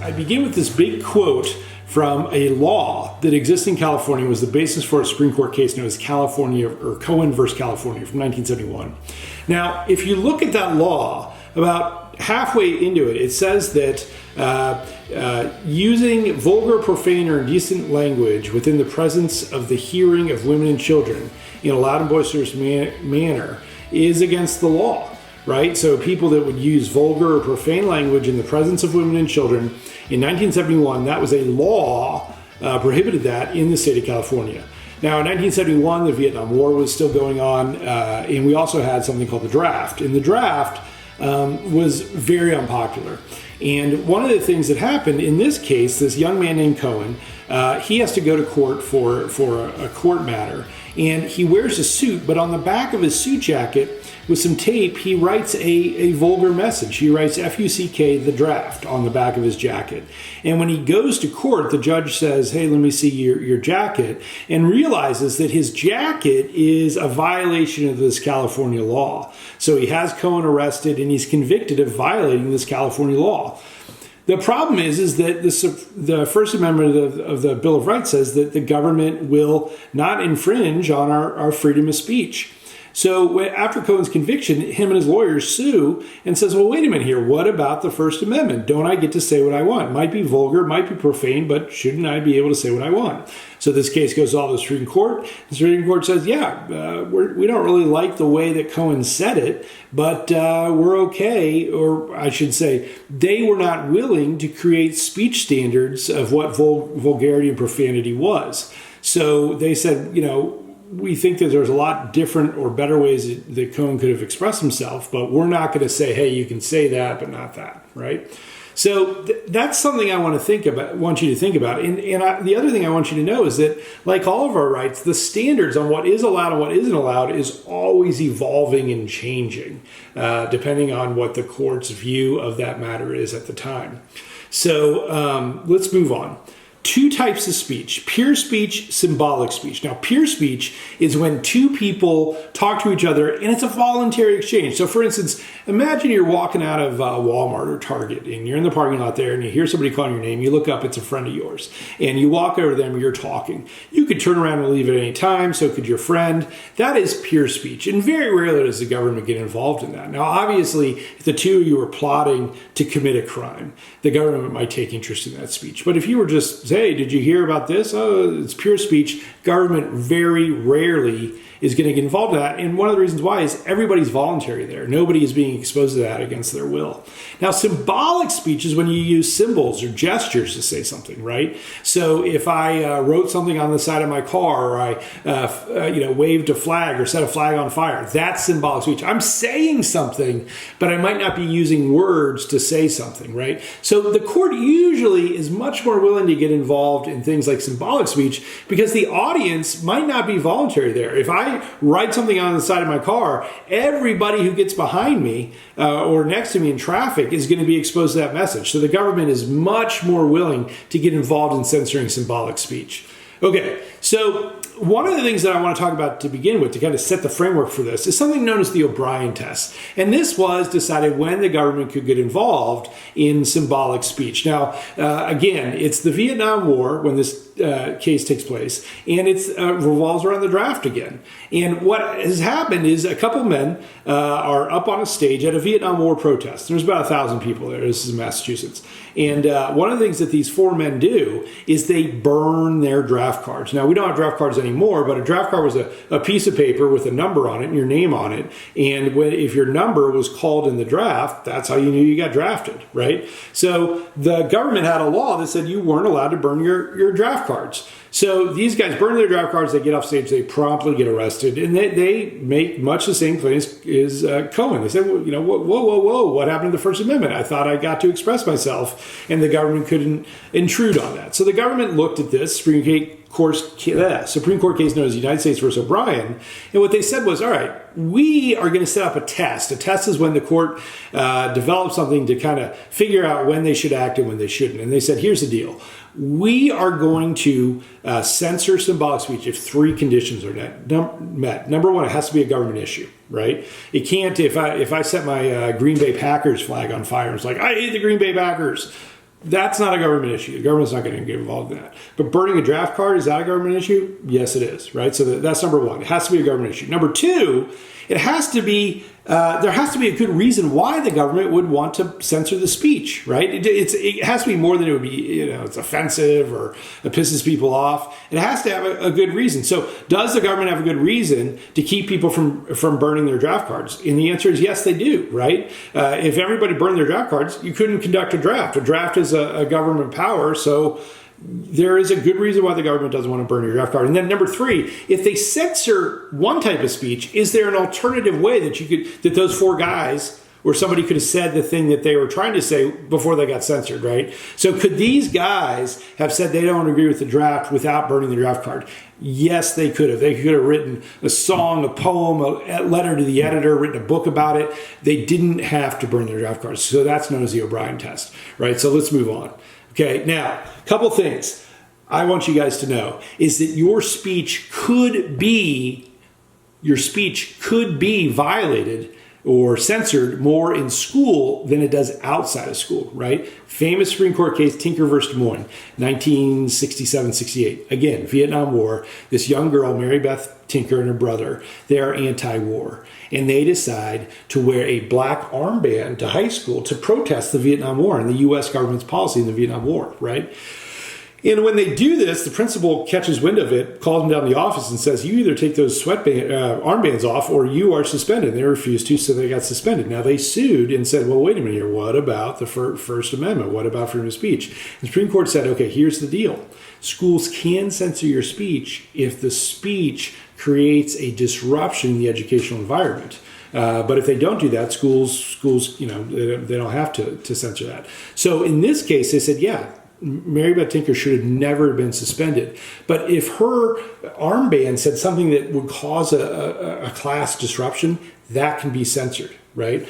I begin with this big quote from a law that exists in California, was the basis for a Supreme Court case known as California, or Cohen versus California from 1971. Now, if you look at that law, about halfway into it, it says that using vulgar, profane, or indecent language within the presence of the hearing of women and children in a loud and boisterous manner is against the law. Right? So people that would use vulgar or profane language in the presence of women and children, in 1971, that was a law prohibited that in the state of California. Now, in 1971, the Vietnam War was still going on, and we also had something called the draft. And the draft was very unpopular. And one of the things that happened in this case, this young man named Cohen, he has to go to court for a court matter. And he wears a suit, but on the back of his suit jacket, with some tape, he writes a vulgar message. He writes F-U-C-K, the draft, on the back of his jacket. And when he goes to court, the judge says, hey, let me see your jacket, and realizes that his jacket is a violation of this California law. So he has Cohen arrested, and he's convicted of violating this California law. The problem is that the First Amendment of the Bill of Rights says that the government will not infringe on our freedom of speech. So after Cohen's conviction, him and his lawyers sue and says, well, wait a minute here. What about the First Amendment? Don't I get to say what I want? It might be vulgar, might be profane, but shouldn't I be able to say what I want? So this case goes all to the Supreme Court. The Supreme Court says, yeah, we don't really like the way that Cohen said it, but we're okay. Or I should say, they were not willing to create speech standards of what vulgarity and profanity was. So they said, we think that there's a lot different or better ways that Cohen could have expressed himself, but we're not going to say, hey, you can say that, but not that, right? So that's something I want you to think about. And the other thing I want you to know is that, like all of our rights, the standards on what is allowed and what isn't allowed is always evolving and changing, depending on what the court's view of that matter is at the time. So let's move on. Two types of speech: pure speech, symbolic speech. Now, pure speech is when two people talk to each other and it's a voluntary exchange. So, for instance, imagine you're walking out of Walmart or Target and you're in the parking lot there and you hear somebody calling your name. You look up, it's a friend of yours. And you walk over to them, you're talking. You could turn around and leave at any time, so could your friend. That is pure speech. And very rarely does the government get involved in that. Now, obviously, if the two of you are plotting to commit a crime, the government might take interest in that speech. But if you were just, hey, did you hear about this? Oh, it's pure speech. Government very rarely is going to get involved in that. And one of the reasons why is everybody's voluntary there. Nobody is being exposed to that against their will. Now, symbolic speech is when you use symbols or gestures to say something, right? So if I wrote something on the side of my car, or I waved a flag or set a flag on fire, that's symbolic speech. I'm saying something, but I might not be using words to say something, right? So the court usually is much more willing to get involved in things like symbolic speech because the audience might not be voluntary there. If I write something on the side of my car, everybody who gets behind me or next to me in traffic is going to be exposed to that message. So the government is much more willing to get involved in censoring symbolic speech. Okay, so one of the things that I want to talk about to begin with, to kind of set the framework for this, is something known as the O'Brien test. And this was decided when the government could get involved in symbolic speech. Now, again, it's the Vietnam War when this case takes place, and it revolves around the draft again. And what has happened is a couple men are up on a stage at a Vietnam War protest. There's about 1,000 people there. This is in Massachusetts. And one of the things that these four men do is they burn their draft cards. Now, we don't have draft cards anymore, but a draft card was a piece of paper with a number on it and your name on it. And if your number was called in the draft, that's how you knew you got drafted, right? So the government had a law that said you weren't allowed to burn your draft cards. So these guys burn their draft cards, they get off stage, they promptly get arrested, and they make much the same claim as Cohen. They said, well, whoa, what happened to the First Amendment? I thought I got to express myself, and the government couldn't intrude on that. So the government looked at this Supreme Court case known as United States versus O'Brien, and what they said was, all right, we are going to set up a test. A test is when the court develops something to kind of figure out when they should act and when they shouldn't. And they said, here's the deal. We are going to censor symbolic speech if three conditions are met. Number one, it has to be a government issue, right? It can't, if I set my Green Bay Packers flag on fire, it's like, I hate the Green Bay Packers. That's not a government issue. The government's not going to get involved in that. But burning a draft card, is that a government issue? Yes, it is, right? So that's number one. It has to be a government issue. Number two, it has to be, there has to be a good reason why the government would want to censor the speech, right? It has to be more than it would be, it's offensive or it pisses people off. It has to have a good reason. So does the government have a good reason to keep people from burning their draft cards? And the answer is yes, they do, right? If everybody burned their draft cards, you couldn't conduct a draft. A draft is a government power, so there is a good reason why the government doesn't want to burn your draft card. And then number three, if they censor one type of speech, is there an alternative way that those four guys or somebody could have said the thing that they were trying to say before they got censored, right? So could these guys have said they don't agree with the draft without burning the draft card? Yes, they could have. They could have written a song, a poem, a letter to the editor, written a book about it. They didn't have to burn their draft cards. So that's known as the O'Brien test, right? So let's move on. Okay, now, a couple things I want you guys to know is that your speech could be violated or censored more in school than it does outside of school, right? Famous Supreme Court case, Tinker versus Des Moines, 1967-68. Again, Vietnam War. This young girl, Mary Beth Tinker, and her brother, they are anti-war. And they decide to wear a black armband to high school to protest the Vietnam War and the U.S. government's policy in the Vietnam War, right? And when they do this, the principal catches wind of it, calls them down to the office and says, you either take those armbands off or you are suspended. They refused to, so they got suspended. Now, they sued and said, well, wait a minute here. What about the First Amendment? What about freedom of speech? The Supreme Court said, okay, here's the deal. Schools can censor your speech if the speech creates a disruption in the educational environment. But if they don't do that, schools, they don't have to censor that. So in this case, they said, yeah, Mary Beth Tinker should have never been suspended. But if her armband said something that would cause a class disruption, that can be censored, right?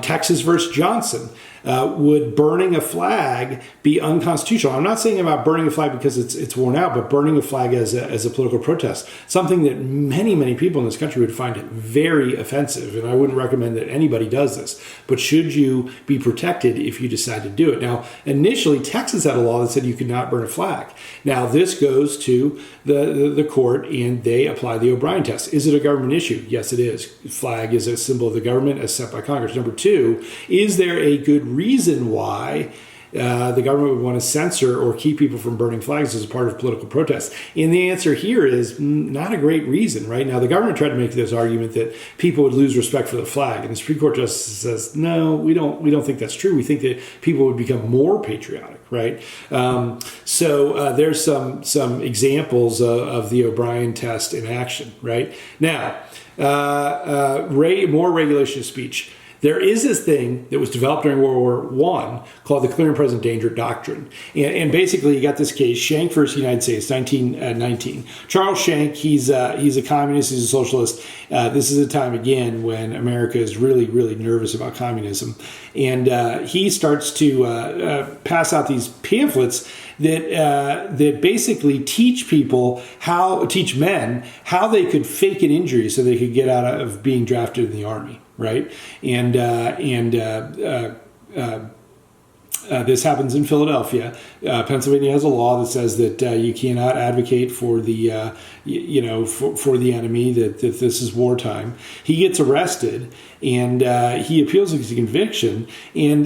Texas versus Johnson. Would burning a flag be unconstitutional? I'm not saying about burning a flag because it's worn out, but burning a flag as a political protest, something that many, many people in this country would find it very offensive, and I wouldn't recommend that anybody does this. But should you be protected if you decide to do it? Now, initially, Texas had a law that said you could not burn a flag. Now, this goes to the court, and they apply the O'Brien test. Is it a government issue? Yes, it is. Flag is a symbol of the government as set by Congress. Number two, is there a good reason why the government would want to censor or keep people from burning flags as a part of political protest? And the answer here is not a great reason, right? Now, the government tried to make this argument that people would lose respect for the flag, and the Supreme Court justice says, no, we don't think that's true. We think that people would become more patriotic, right? So there's some examples of the O'Brien test in action, right? Now, more regulation of speech. There is this thing that was developed during World War I called the clear and present danger doctrine. And basically, you got this case, Schenck versus United States, 1919. Charles Schenck, he's a communist, he's a socialist. This is a time, again, when America is really, really nervous about communism. And he starts to pass out these pamphlets that basically teach men how they could fake an injury so they could get out of being drafted in the Army. Right, and this happens in Philadelphia. Pennsylvania has a law that says that you cannot advocate for the for the enemy. That this is wartime. He gets arrested and he appeals his conviction. And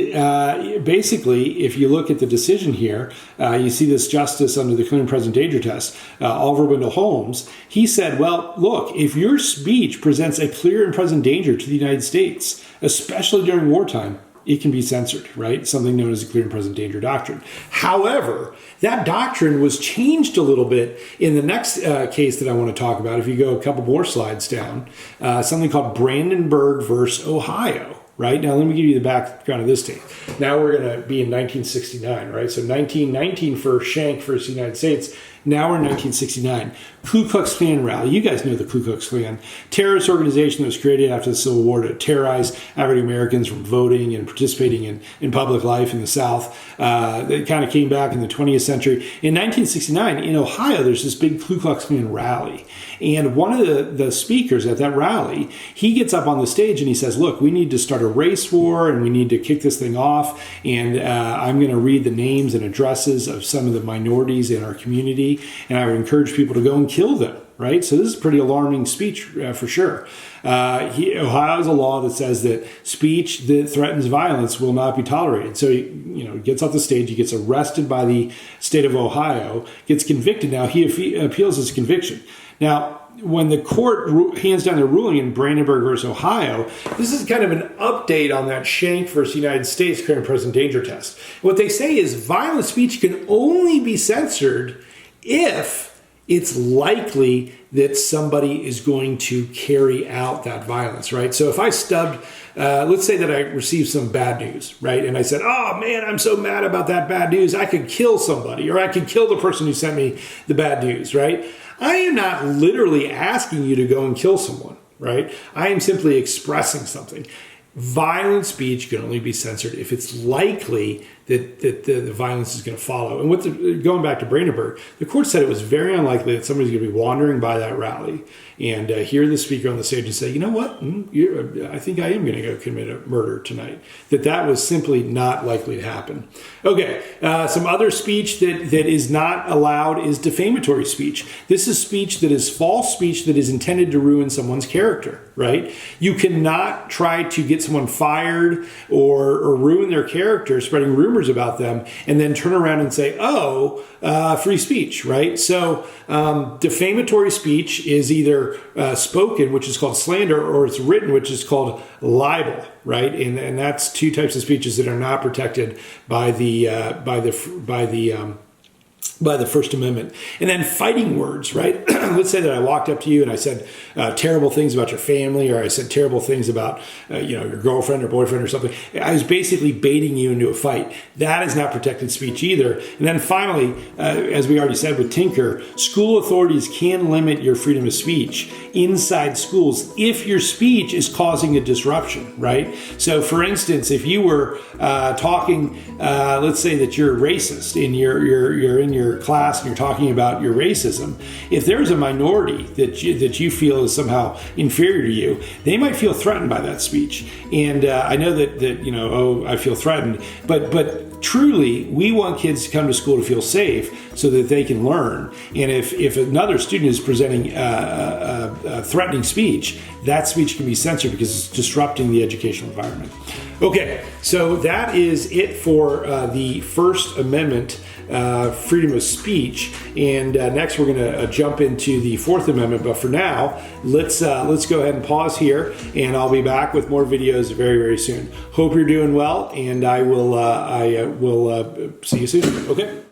basically, if you look at the decision here, you see this justice under the clear and present danger test. Oliver Wendell Holmes. He said, "Well, look, if your speech presents a clear and present danger to the United States, especially during wartime, it can be censored," right? Something known as the clear and present danger doctrine. However, that doctrine was changed a little bit in the next case that I want to talk about. If you go a couple more slides down, something called Brandenburg versus Ohio, right? Now, let me give you the background of this tape. Now we're going to be in 1969, right? So 1919 for Schenck versus the United States, Now we're in 1969. Ku Klux Klan rally. You guys know the Ku Klux Klan, terrorist organization that was created after the Civil War to terrorize African Americans from voting and participating in public life in the South. It kind of came back in the 20th century. In 1969, in Ohio, there's this big Ku Klux Klan rally. And one of the speakers at that rally, he gets up on the stage and he says, look, we need to start a race war and we need to kick this thing off. And I'm going to read the names and addresses of some of the minorities in our community. And I would encourage people to go and kill them. Right? So this is a pretty alarming speech for sure. Ohio has a law that says that speech that threatens violence will not be tolerated. So he gets off the stage, he gets arrested by the state of Ohio, gets convicted. Now he appeals his conviction. Now, when the court hands down their ruling in Brandenburg versus Ohio, this is kind of an update on that Schenck versus United States current present danger test. What they say is violent speech can only be censored if it's likely that somebody is going to carry out that violence, right? So if I stubbed, let's say that I received some bad news, right? And I said, oh man, I'm so mad about that bad news. I could kill somebody, or I could kill the person who sent me the bad news, right? I am not literally asking you to go and kill someone, right? I am simply expressing something. Violent speech can only be censored if it's likely that the violence is going to follow. And going back to Brandenburg, the court said it was very unlikely that somebody's going to be wandering by that rally and hear the speaker on the stage and say, you know what, I think I am going to go commit a murder tonight. That was simply not likely to happen. Okay, some other speech that is not allowed is defamatory speech. This is speech that is false speech that is intended to ruin someone's character, right? You cannot try to get someone fired or ruin their character, spreading rumors about them, and then turn around and say, free speech, right? So defamatory speech is either spoken, which is called slander, or it's written, which is called libel, right? And that's two types of speeches that are not protected by the First Amendment. And then fighting words, right? Let's say that I walked up to you and I said terrible things about your family, or I said terrible things about your girlfriend or boyfriend or something. I was basically baiting you into a fight. That is not protected speech either. And then finally, as we already said with Tinker, school authorities can limit your freedom of speech inside schools if your speech is causing a disruption, right? So for instance, if you were talking, let's say that you're racist and you're in your class and you're talking about your racism, if there's a minority that you feel is somehow inferior to you, they might feel threatened by that speech. And I know that I feel threatened, but truly, we want kids to come to school to feel safe so that they can learn. And if another student is presenting threatening speech, that speech can be censored because it's disrupting the educational environment. Okay, so that is it for the First Amendment, freedom of speech. And next we're going to jump into the Fourth Amendment. But for now, let's go ahead and pause here, and I'll be back with more videos very, very soon. Hope you're doing well, and I will see you soon. Okay.